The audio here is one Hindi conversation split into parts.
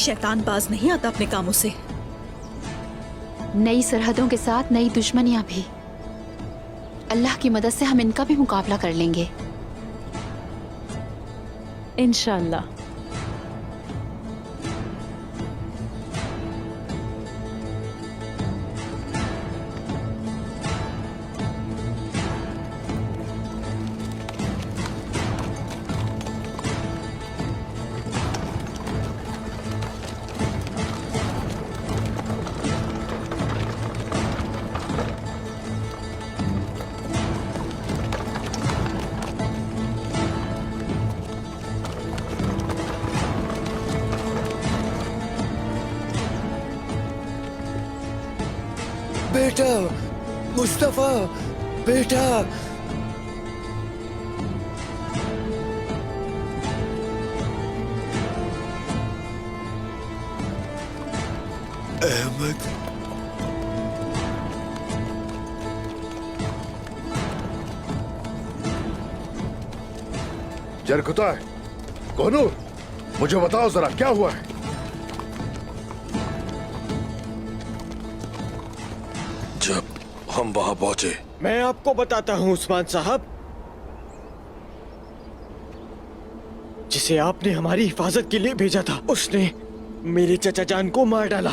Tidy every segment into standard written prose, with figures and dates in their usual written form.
शैतान बाज नहीं आता अपने कामों से। नई सरहदों के साथ नई दुश्मनियां भी। अल्लाह की मदद से हम इनका भी मुकाबला कर लेंगे इंशाअल्लाह। बेटा, मुस्तफा, बेटा। अहमद, जरकुता है कोनूर, मुझे बताओ जरा क्या हुआ है। जब हम वहां पहुंचे, मैं आपको बताता हूं उस्मान साहब, जिसे आपने हमारी हिफाजत के लिए भेजा था, उसने मेरे चचा जान को मार डाला।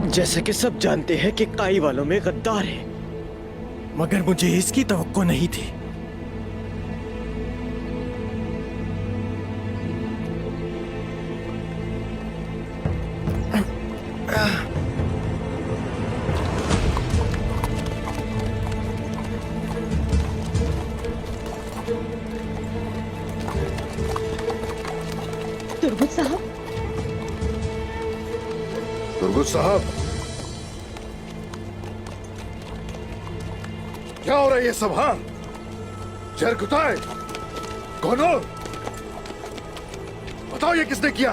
जैसे कि सब जानते हैं कि काई वालों में गद्दार है, मगर मुझे इसकी तवक्को नहीं थी। तुर्गुत साहब, तुर्गुत साहब, क्या हो रहा है ये सब? हाँ, जरकुताए, कोनूर, बताओ ये किसने किया?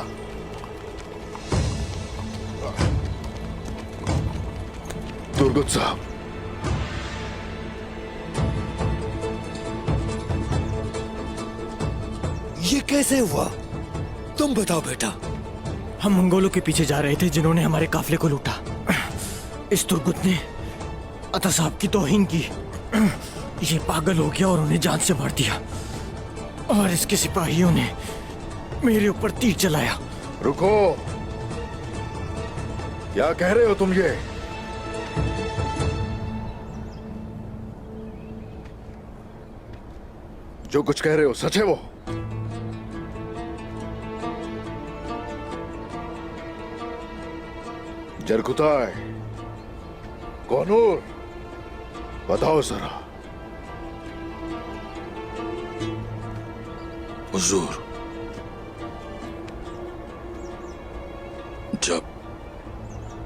तुर्गुत साहब, ये कैसे हुआ? तुम बताओ बेटा। हम मंगोलों के पीछे जा रहे थे जिन्होंने हमारे काफिले को लूटा। इस तुर्गुत ने अता साहब की तौहीन की। ये पागल हो गया और उन्हें जान से मार दिया, और इसके सिपाहियों ने मेरे ऊपर तीर चलाया। रुको, क्या कह रहे हो तुम ये? जो कुछ कह रहे हो सच है वो? जरकुताए, कोनूर, बताओ जरा। हुजूर, जब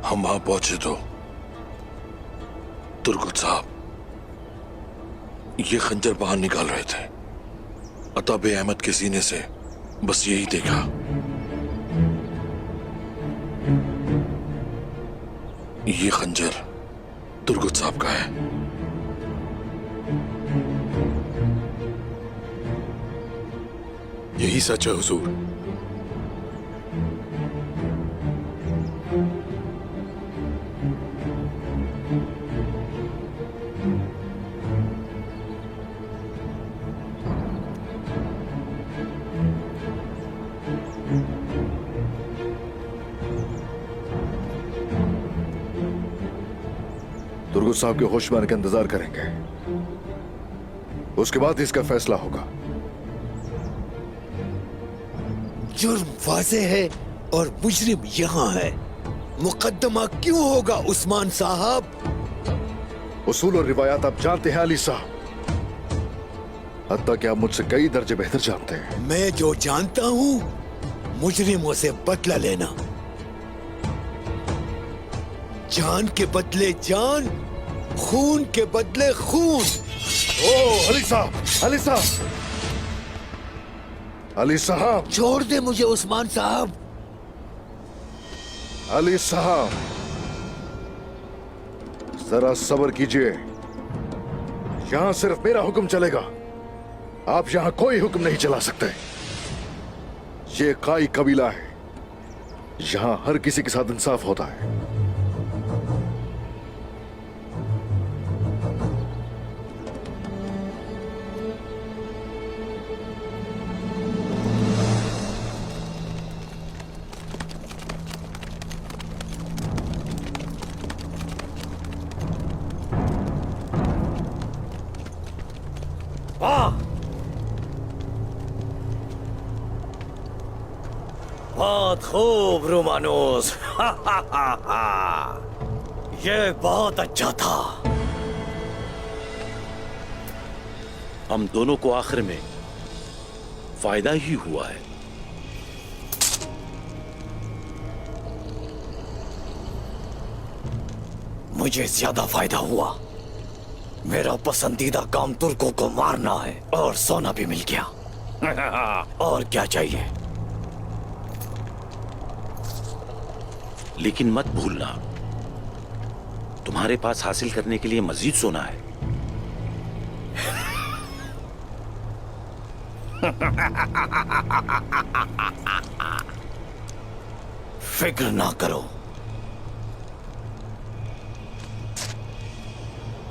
हम वहां पहुंचे तो तुर्गुत साहब ये खंजर बाहर निकाल रहे थे। अता बे अहमद के सीने से बस यही देखा। ये खंजर तुर्गुत साहब का है। यही सच है हुजूर। तुर्गुत साहब के होश में आने का इंतजार करेंगे, उसके बाद इसका फैसला होगा। जुर्म वाज़ेह है और मुजरिम यहाँ है। मुकद्दमा क्यों होगा उस्मान साहब? उसूल और रिवायात आप जानते हैं अली साहब, हत्ता कि आप मुझसे कई दर्जे बेहतर जानते हैं। मैं जो जानता हूँ, मुजरिमों से बदला लेना। जान के बदले जान, खून के बदले खून। ओ अली साहब, अली साहब, अली साहब, छोड़ दे मुझे उस्मान साहब। अली साहब, जरा सब्र कीजिए। यहां सिर्फ मेरा हुक्म चलेगा, आप यहां कोई हुक्म नहीं चला सकते। ये काई कबीला है, यहां हर किसी के साथ इंसाफ होता है। बहुत खूब रोमानोस। ये बहुत अच्छा था। हम दोनों को आखिर में फायदा ही हुआ है। मुझे ज्यादा फायदा हुआ। मेरा पसंदीदा काम तुर्कों को मारना है और सोना भी मिल गया। और क्या चाहिए? लेकिन मत भूलना, तुम्हारे पास हासिल करने के लिए मजीद सोना है। फिक्र ना करो।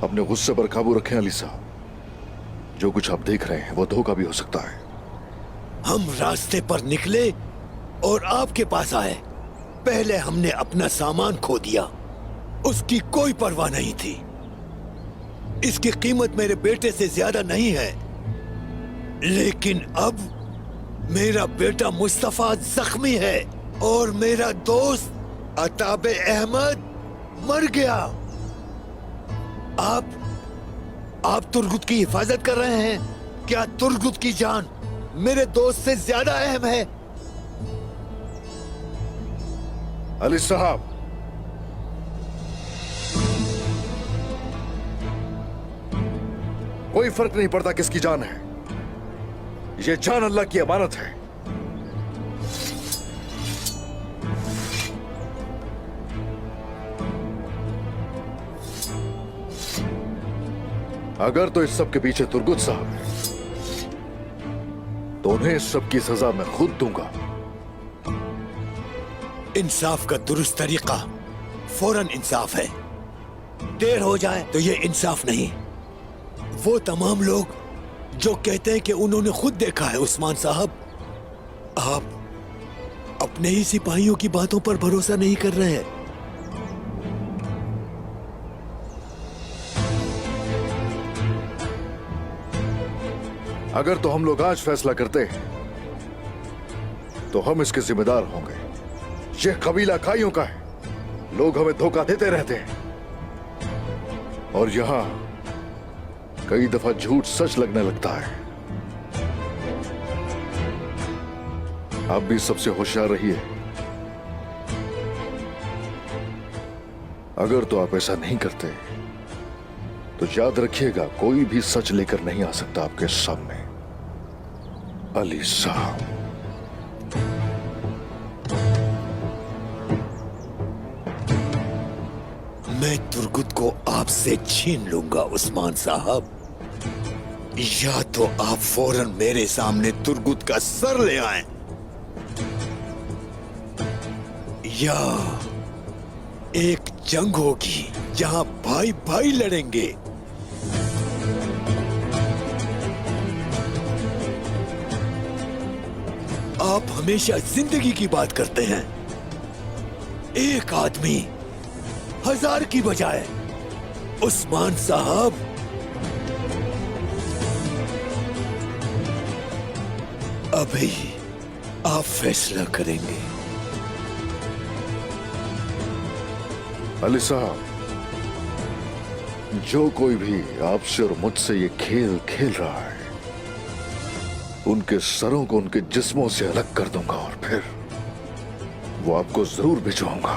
अपने गुस्से पर काबू रखें अली साहब। जो कुछ आप देख रहे हैं वो धोखा भी हो सकता है। हम रास्ते पर निकले और आपके पास आए। पहले हमने अपना सामान खो दिया, उसकी कोई परवाह नहीं थी। इसकी कीमत मेरे बेटे से ज्यादा नहीं है, लेकिन अब मेरा बेटा मुस्तफा जख्मी है और मेरा दोस्त अताबे अहमद मर गया। आप तुर्गुत की हिफाजत कर रहे हैं। क्या तुर्गुत की जान मेरे दोस्त से ज्यादा अहम है? अली साहब, कोई फर्क नहीं पड़ता किसकी जान है, ये जान अल्लाह की अमानत है। अगर तो इस सब के पीछे तुर्गुत साहब है, तो उन्हें इस सब की सजा मैं खुद दूंगा। इंसाफ का दुरुस्त तरीका फौरन इंसाफ है। देर हो जाए तो ये इंसाफ नहीं। वो तमाम लोग जो कहते हैं कि उन्होंने खुद देखा है उस्मान साहब, आप अपने ही सिपाहियों की बातों पर भरोसा नहीं कर रहे हैं। अगर तो हम लोग आज फैसला करते हैं तो हम इसके जिम्मेदार होंगे। यह कबीला काइयों का है। लोग हमें धोखा देते रहते हैं और यहां कई दफा झूठ सच लगने लगता है। आप भी सबसे होशियार रहिए। अगर तो आप ऐसा नहीं करते तो याद रखिएगा, कोई भी सच लेकर नहीं आ सकता आपके सामने। अली साहब, मैं तुर्गुत को आपसे छीन लूंगा उस्मान साहब, या तो आप फौरन मेरे सामने तुर्गुत का सर ले आए, या एक जंग होगी जहां भाई भाई लड़ेंगे। आप हमेशा जिंदगी की बात करते हैं। एक आदमी 1000 की बजाय उस्मान साहब, अभी आप फैसला करेंगे। अली साहब, जो कोई भी आपसे और मुझसे ये खेल खेल रहा है, उनके सरों को उनके जिस्मों से अलग कर दूंगा और फिर वो आपको जरूर भिजवाऊंगा।